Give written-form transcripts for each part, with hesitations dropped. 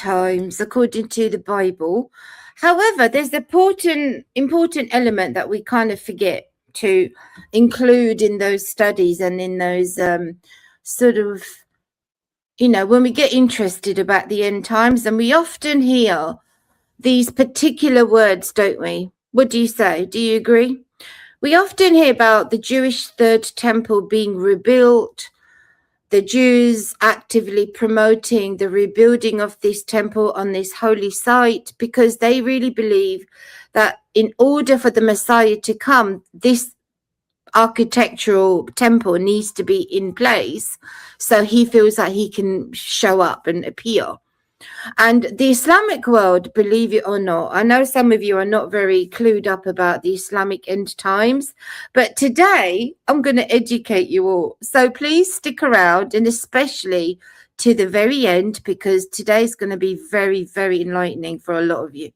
times according to the Bible. However, there's an important element that we kind of forget to include in those studies and in those sort of, you know, when we get interested about the end times, and we often hear these particular words, don't we? What do you say? Do you agree? We often hear about the Jewish third temple being rebuilt, the Jews actively promoting the rebuilding of this temple on this holy site, because they really believe that in order for the Messiah to come, this architectural temple needs to be in place, so he feels that he can show up and appear. And the Islamic world, believe it or not, I know some of you are not very clued up about the Islamic end times, but today I'm going to educate you all. So please stick around, and especially to the very end, because today's going to be very, very enlightening for a lot of you.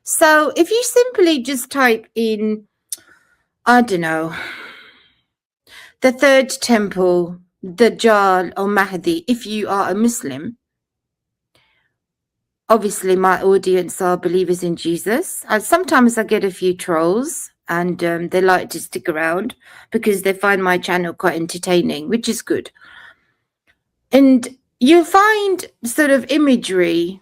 So if you simply just type in, I don't know, the third temple, Dajjal or Mahdi, if you are a Muslim. Obviously, my audience are believers in Jesus. And sometimes I get a few trolls, and they like to stick around because they find my channel quite entertaining, which is good. And you'll find sort of imagery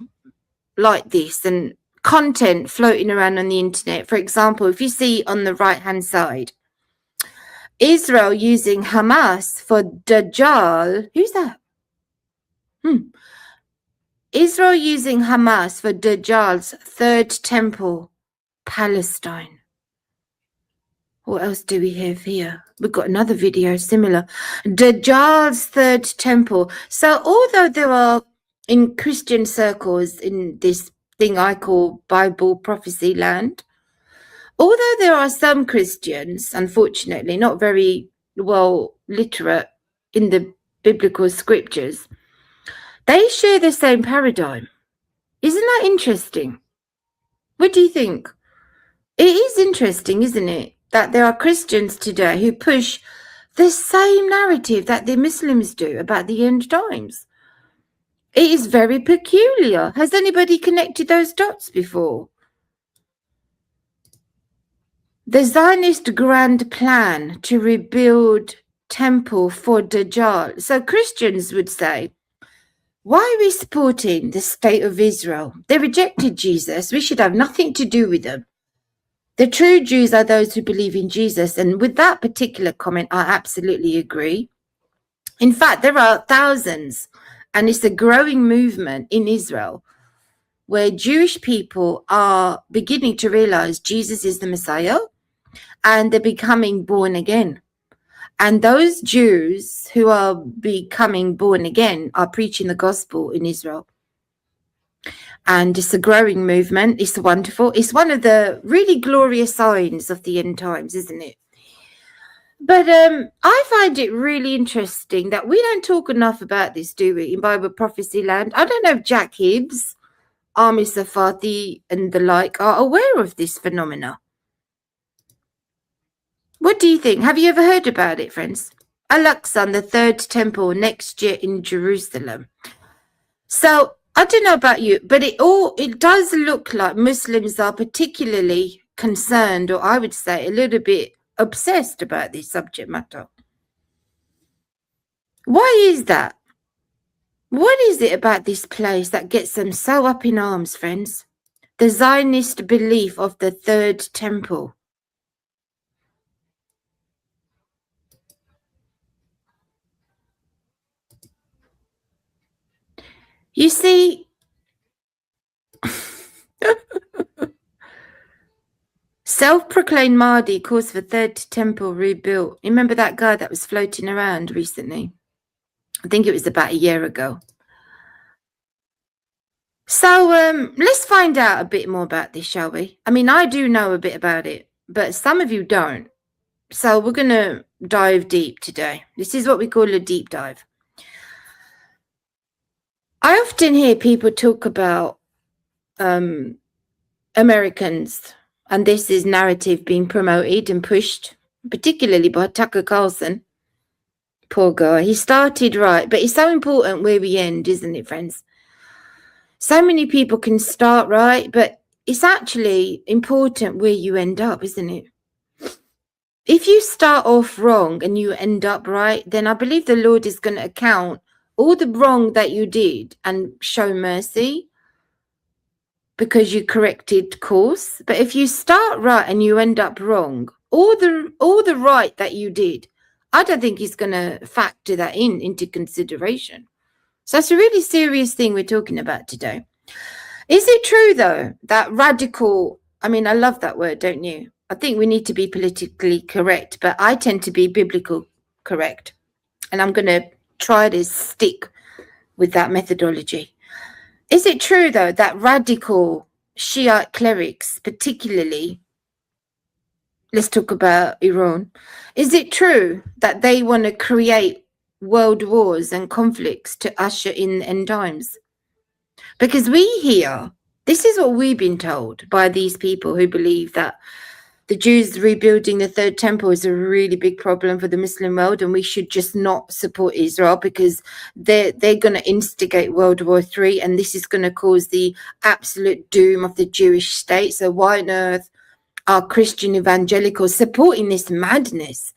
like this and content floating around on the internet. For example, if you see on the right-hand side, Israel using Hamas for Dajjal. Who's that? Israel using Hamas for Dajjal's third temple, Palestine. What else do we have here? We've got another video similar. Dajjal's third temple. So although there are, in Christian circles, in this thing I call Bible prophecy land, although there are some Christians, unfortunately, not very well literate in the biblical scriptures, they share the same paradigm. Isn't that interesting? What do you think? It is interesting, isn't it, that there are Christians today who push the same narrative that the Muslims do about the end times. It is very peculiar. Has anybody connected those dots before? The Zionist grand plan to rebuild temple for Dajjal. So Christians would say, why are we supporting the state of Israel? They rejected Jesus. We should have nothing to do with them. The true Jews are those who believe in Jesus. And with that particular comment, I absolutely agree. In fact, there are thousands, and it's a growing movement in Israel where Jewish people are beginning to realize Jesus is the Messiah, and they're becoming born again. And those Jews who are becoming born again are preaching the gospel in Israel. And it's a growing movement. It's wonderful. It's one of the really glorious signs of the end times, isn't it? But I find it really interesting that we don't talk enough about this, do we, in Bible prophecy land? I don't know if Jack Hibbs, Army Safati and the like are aware of this phenomena. What do you think? Have you ever heard about it, friends? Al-Aqsa, the third temple next year in Jerusalem. So I don't know about you, but it does look like Muslims are particularly concerned, or I would say a little bit obsessed about this subject matter. Why is that? What is it about this place that gets them so up in arms, friends? The Zionist belief of the third temple. You see, self-proclaimed Mahdi calls for third temple rebuilt. Remember that guy that was floating around recently? I think it was about a year ago. So let's find out a bit more about this, shall we? I mean, I do know a bit about it, but some of you don't. So we're going to dive deep today. This is what we call a deep dive. I often hear people talk about Americans, and this is narrative being promoted and pushed, particularly by Tucker Carlson. Poor guy. He started right, but it's so important where we end, isn't it, friends? So many people can start right, but it's actually important where you end up, isn't it? If you start off wrong and you end up right, then I believe the Lord is going to account all the wrong that you did and show mercy because you corrected course. But if you start right and you end up wrong, all the right that you did, I don't think he's going to factor that into consideration. So it's a really serious thing we're talking about today. Is it true, though, that radical, I mean, I love that word, don't you? I think we need to be politically correct, but I tend to be biblical correct. And I'm going to try to stick with that methodology. Is it true, though, that radical Shiite clerics, particularly, let's talk about Iran, is it true that they want to create world wars and conflicts to usher in the end times? Because we hear, this is what we've been told by these people who believe that the Jews rebuilding the third temple is a really big problem for the Muslim world, and we should just not support Israel because they're going to instigate World War III, and this is going to cause the absolute doom of the Jewish state. So why on earth are Christian evangelicals supporting this madness,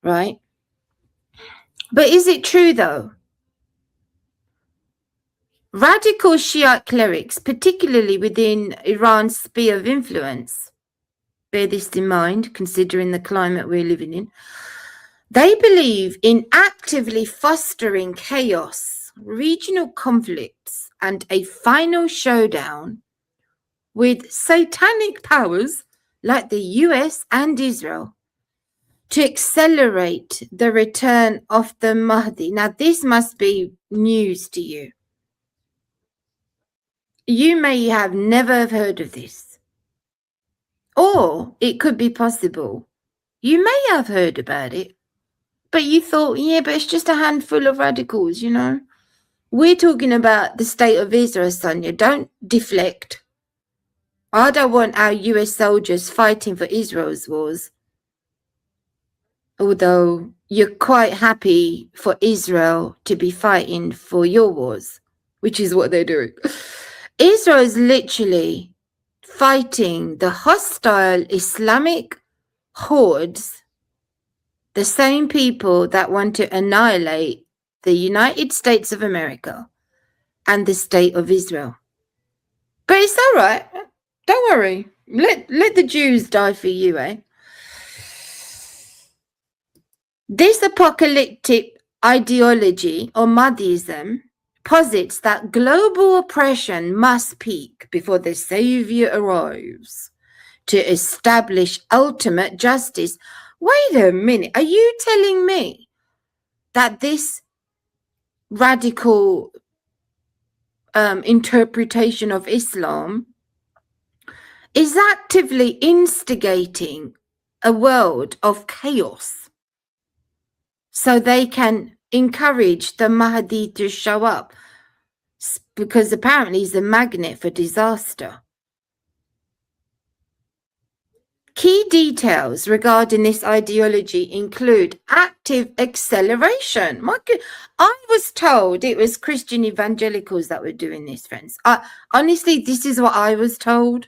right? But is it true, though? Radical Shiite clerics, particularly within Iran's sphere of influence, bear this in mind, considering the climate we're living in, they believe in actively fostering chaos, regional conflicts, and a final showdown with satanic powers like the US and Israel to accelerate the return of the Mahdi. Now, this must be news to you. You may have never heard of this. Or it could be possible you may have heard about it, but you thought, yeah, but it's just a handful of radicals, you know. We're talking about the state of Israel, Sonia. Don't deflect. I don't want our US soldiers fighting for Israel's wars. Although you're quite happy for Israel to be fighting for your wars, which is what they're doing. Israel is literally fighting the hostile Islamic hordes, the same people that want to annihilate the United States of America and the state of Israel. But it's all right. Don't worry. Let the Jews die for you, eh? This apocalyptic ideology, or Mahdiism, posits that global oppression must peak before the Savior arrives to establish ultimate justice. Wait a minute. Are you telling me that this radical interpretation of Islam is actively instigating a world of chaos so they can encourage the Mahdi to show up? Because apparently he's a magnet for disaster. Key details regarding this ideology include active acceleration. I was told it was Christian evangelicals that were doing this, friends. Honestly, this is what I was told.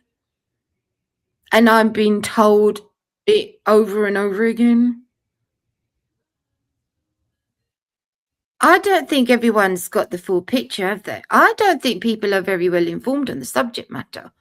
And I'm being told it over and over again. I don't think everyone's got the full picture, have they? I don't think people are very well informed on the subject matter.